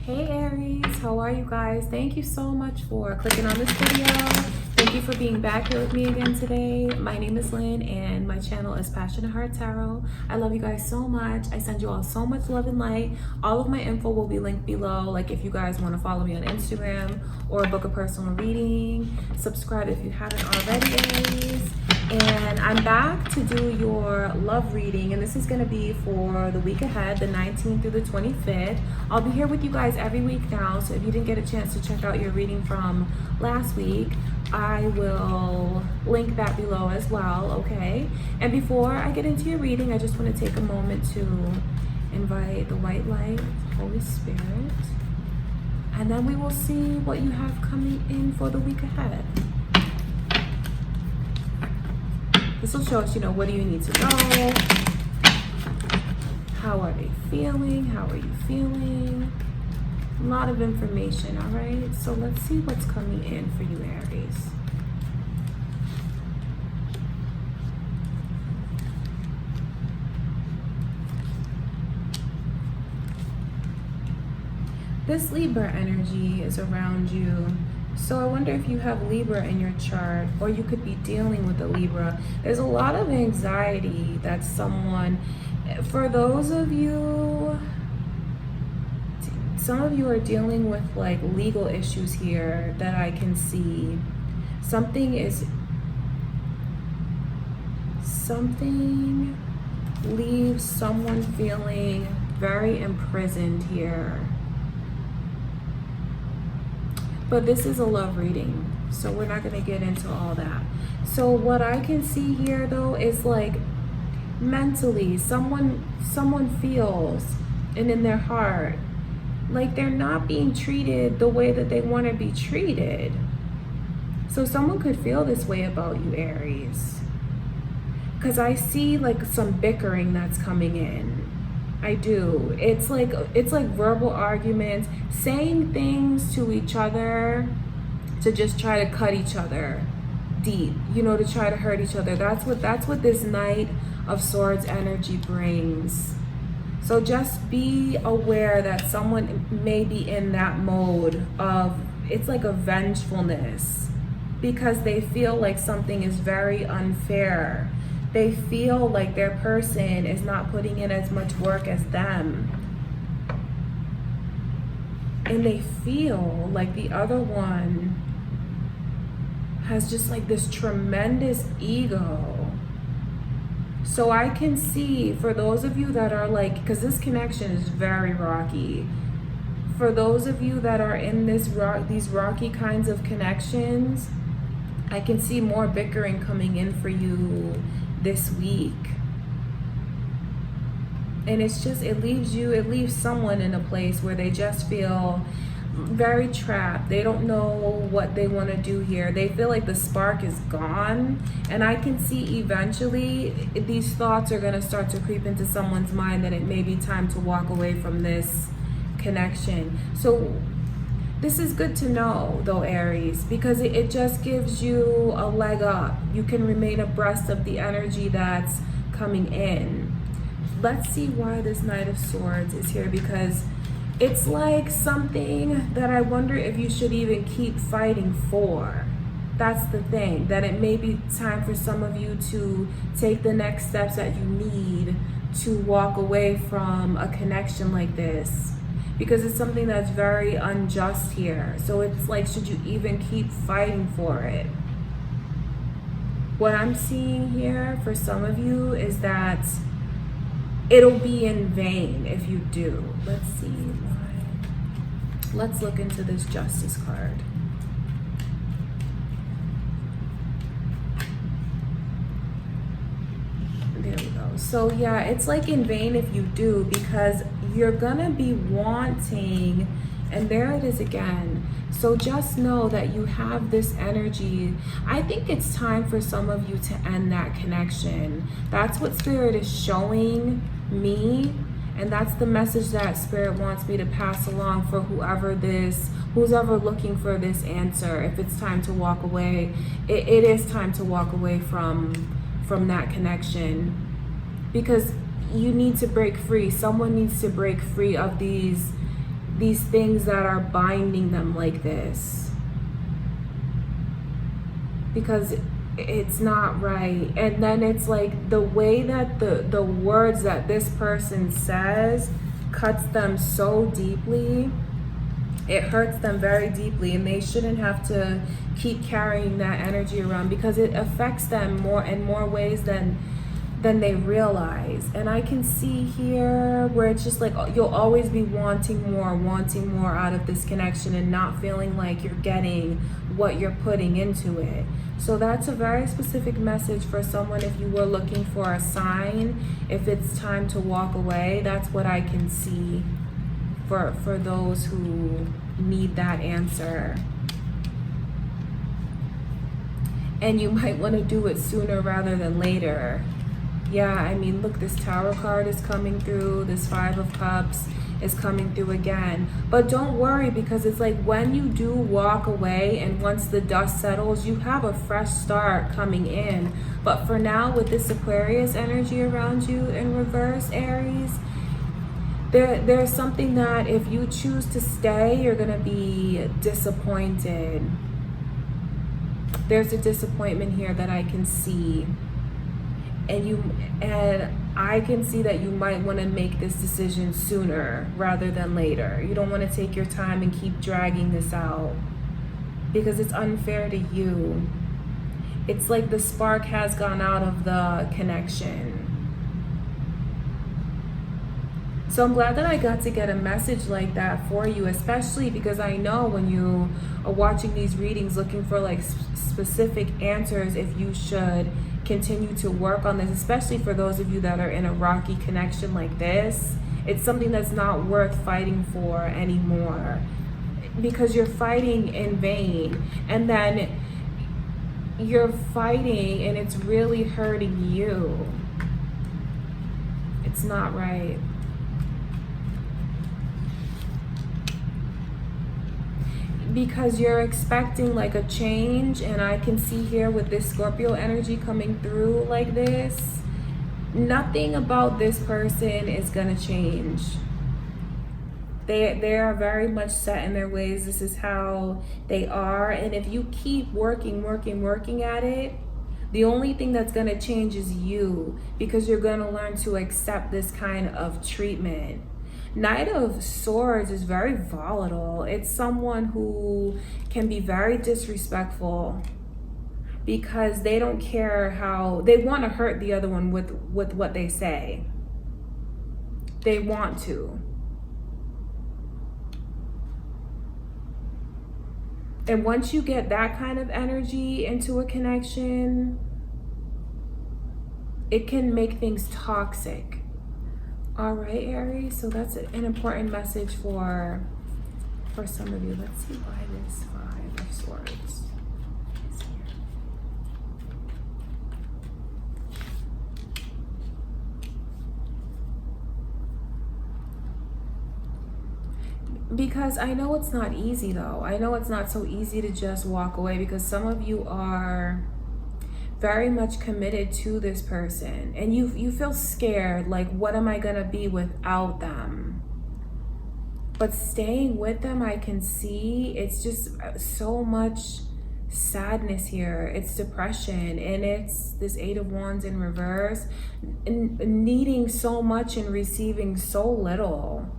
Hey Aries, how are you guys? Thank you so much for clicking on this video. Thank you for being back here with me again today. My name is Lynn and my channel is Passionate Heart Tarot. I love you guys so much. I send you all so much love and light. All of my info will be linked below. Like if you guys want to follow me on Instagram or book a personal reading, subscribe if you haven't already, Aries. And I'm back to do your love reading, and this is going to be for the week ahead, the 19th through the 25th. I'll be here with you guys every week now, so if you didn't get a chance to check out your reading from last week, I will link that below as well, okay? And before I get into your reading, I just want to take a moment to invite the white light, Holy Spirit, and then we will see what you have coming in for the week ahead. This will show us, what do you need to know? How are they feeling? How are you feeling? A lot of information, all right? So let's see what's coming in for you, Aries. This Libra energy is around you. So I wonder if you have Libra in your chart, or you could be dealing with a Libra. There's a lot of anxiety that someone, for those of you, some of you are dealing with like legal issues here that I can see. Something leaves someone feeling very imprisoned here. But this is a love reading, so we're not going to get into all that. So what I can see here, though, is like mentally, someone feels, and in their heart, like they're not being treated the way that they want to be treated. So someone could feel this way about you, Aries. Because I see like some bickering that's coming in. I do. It's like verbal arguments, saying things to each other to just try to cut each other deep, to try to hurt each other. That's what this Knight of Swords energy brings. So just be aware that someone may be in that mode of, it's like a vengefulness, because they feel like something is very unfair. They feel like their person is not putting in as much work as them. And they feel like the other one has just like this tremendous ego. So I can see, for those of you that are like, because this connection is very rocky. For those of you that are in these rocky kinds of connections, I can see more bickering coming in for you this week. And it's just, it leaves someone in a place where they just feel very trapped. They don't know what they want to do here. They feel like the spark is gone. And I can see eventually these thoughts are going to start to creep into someone's mind that it may be time to walk away from this connection. So this is good to know, though, Aries, because it just gives you a leg up. You can remain abreast of the energy that's coming in. Let's see why this Knight of Swords is here, because it's like something that I wonder if you should even keep fighting for. That's the thing, that it may be time for some of you to take the next steps that you need to walk away from a connection like this. Because it's something that's very unjust here. So it's like, should you even keep fighting for it? What I'm seeing here for some of you is that it'll be in vain if you do. Let's see why. Let's look into this Justice card. There we go. So yeah, it's like in vain if you do, because you're gonna be wanting, and there it is again. So just know that you have this energy. I think it's time for some of you to end that connection. That's what Spirit is showing me, and that's the message that Spirit wants me to pass along for who's ever looking for this answer. If it's time to walk away, it is time to walk away from that connection, because you need to break free. Someone needs to break free of these these things that are binding them like this, because it's not right. And then it's like the way that the words that this person says cuts them so deeply. It hurts them very deeply, and they shouldn't have to keep carrying that energy around, because it affects them more in more ways than they realize. And I can see here where it's just like you'll always be wanting more out of this connection, and not feeling like you're getting what you're putting into it. So that's a very specific message for someone. If you were looking for a sign, if it's time to walk away, that's what I can see for those who need that answer. And you might want to do it sooner rather than later. Yeah, I mean, look, this Tower card is coming through. This Five of Cups is coming through again. But don't worry, because it's like when you do walk away and once the dust settles, you have a fresh start coming in. But for now, with this Aquarius energy around you in reverse, Aries, there's something that if you choose to stay, you're going to be disappointed. There's a disappointment here that I can see. And I can see that you might want to make this decision sooner rather than later. You don't want to take your time and keep dragging this out, because it's unfair to you. It's like the spark has gone out of the connection. So I'm glad that I got to get a message like that for you, especially because I know when you are watching these readings looking for like specific answers, if you should continue to work on this, especially for those of you that are in a rocky connection like this. It's something that's not worth fighting for anymore, because you're fighting in vain, and then you're fighting and it's really hurting you. It's not right. Because you're expecting like a change, and I can see here with this Scorpio energy coming through like this, nothing about this person is gonna change. They are very much set in their ways. This is how they are, and if you keep working at it, the only thing that's gonna change is you, because you're gonna learn to accept this kind of treatment. Knight of Swords is very volatile. It's someone who can be very disrespectful, because they don't care how they want to hurt the other one with what they say. They want to. And once you get that kind of energy into a connection, it can make things toxic. All right, Aries, so that's an important message for some of you. Let's see why this Five of Swords is here. Because I know it's not easy, though. I know it's not so easy to just walk away, because some of you are very much committed to this person, and you feel scared, like, what am I gonna be without them? But staying with them, I can see it's just so much sadness here. It's depression, and it's this Eight of Wands in reverse, and needing so much and receiving so little.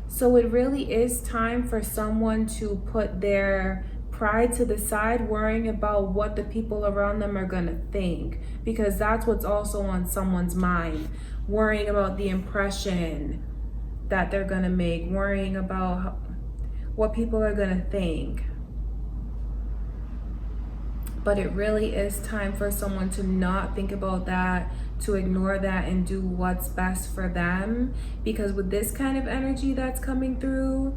So it really is time for someone to put their pride to the side, worrying about what the people around them are gonna think, because that's what's also on someone's mind. Worrying about the impression that they're gonna make, worrying about what people are gonna think. But it really is time for someone to not think about that, to ignore that, and do what's best for them. Because with this kind of energy that's coming through,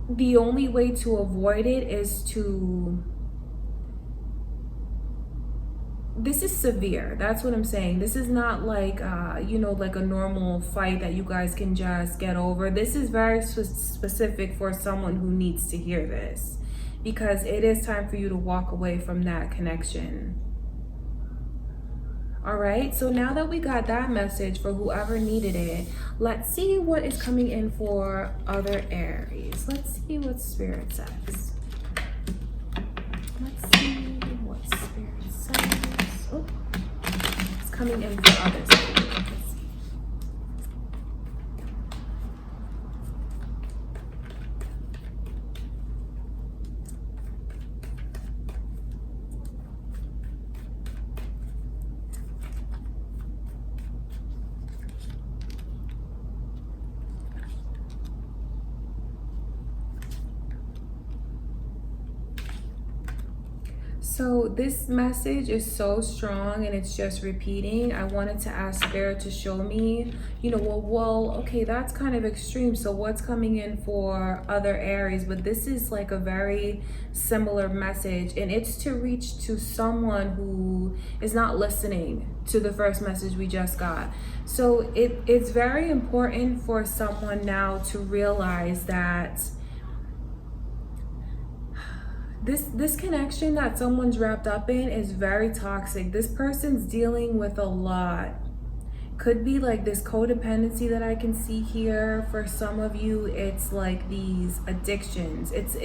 the only way to avoid it is to, this is severe. That's what I'm saying. This is not like, like a normal fight that you guys can just get over. This is very specific for someone who needs to hear this, because it is time for you to walk away from that connection. All right, so now that we got that message for whoever needed it, let's see what is coming in for other Aries. Let's see what Spirit says. Let's see what Spirit says. Oh, it's coming in for others. Let's see. So this message is so strong and it's just repeating. I wanted to ask Spirit to show me, well, okay, that's kind of extreme. So what's coming in for other Aries? But this is like a very similar message, and it's to reach to someone who is not listening to the first message we just got. So it's very important for someone now to realize that this connection that someone's wrapped up in is very toxic. This person's dealing with a lot. Could be like this codependency that I can see here. For some of you, it's like these addictions. It's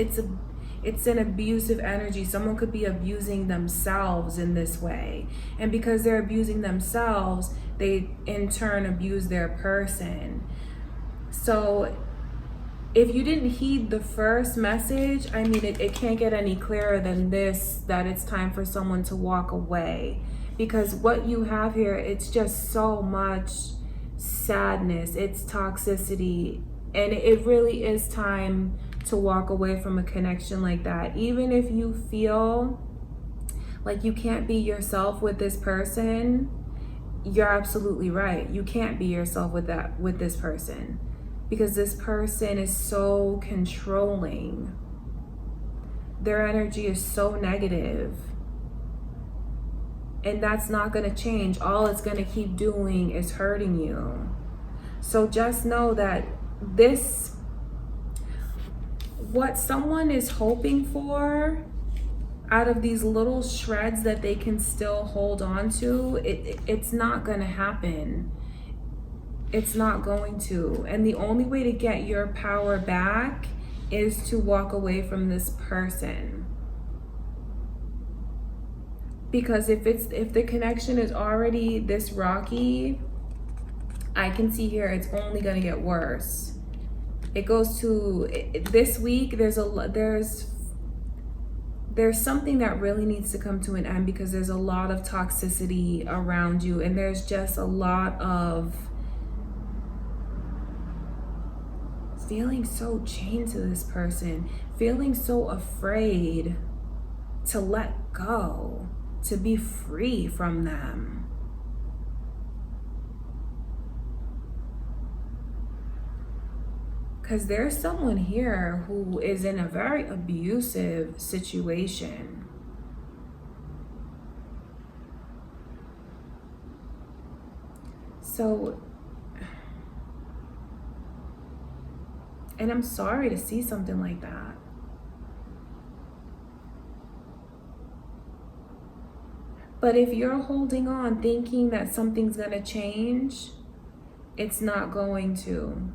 an abusive energy. Someone could be abusing themselves in this way. And because they're abusing themselves, they in turn abuse their person. So if you didn't heed the first message, I mean, it can't get any clearer than this, that it's time for someone to walk away. Because what you have here, it's just so much sadness, it's toxicity, and it really is time to walk away from a connection like that. Even if you feel like you can't be yourself with this person, you're absolutely right. You can't be yourself with this person. Because this person is so controlling. Their energy is so negative. And that's not going to change. All it's going to keep doing is hurting you. So just know that what someone is hoping for out of these little shreds that they can still hold on to, it's not going to happen. It's not going to. And the only way to get your power back is to walk away from this person. Because if the connection is already this rocky, I can see here it's only going to get worse. It goes to this week, there's something that really needs to come to an end, because there's a lot of toxicity around you, and there's just a lot of feeling so chained to this person, feeling so afraid to let go, to be free from them. Because there's someone here who is in a very abusive situation. So, and I'm sorry to see something like that. But if you're holding on thinking that something's gonna change, it's not going to.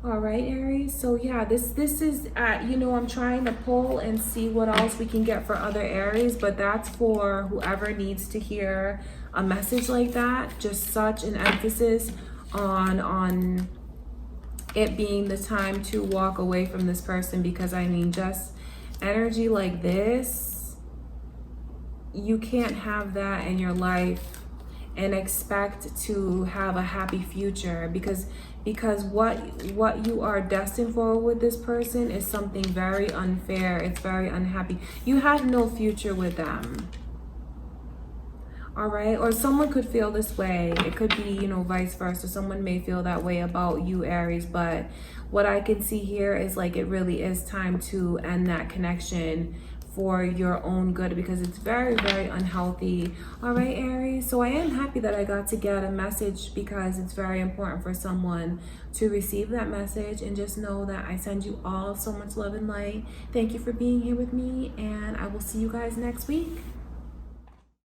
All right, Aries. So yeah, this is I'm trying to pull and see what else we can get for other Aries, but that's for whoever needs to hear a message like that. Just such an emphasis on it being the time to walk away from this person, because I mean, just energy like this, you can't have that in your life and expect to have a happy future, because what you are destined for with this person is something very unfair. It's very unhappy. You have no future with them. All right, or someone could feel this way. It could be, vice versa. Someone may feel that way about you, Aries, but what I can see here is like it really is time to end that connection for your own good, because it's very, very unhealthy. All right, Aries. So I am happy that I got to get a message, because it's very important for someone to receive that message. And just know that I send you all so much love and light. Thank you for being here with me, and I will see you guys next week.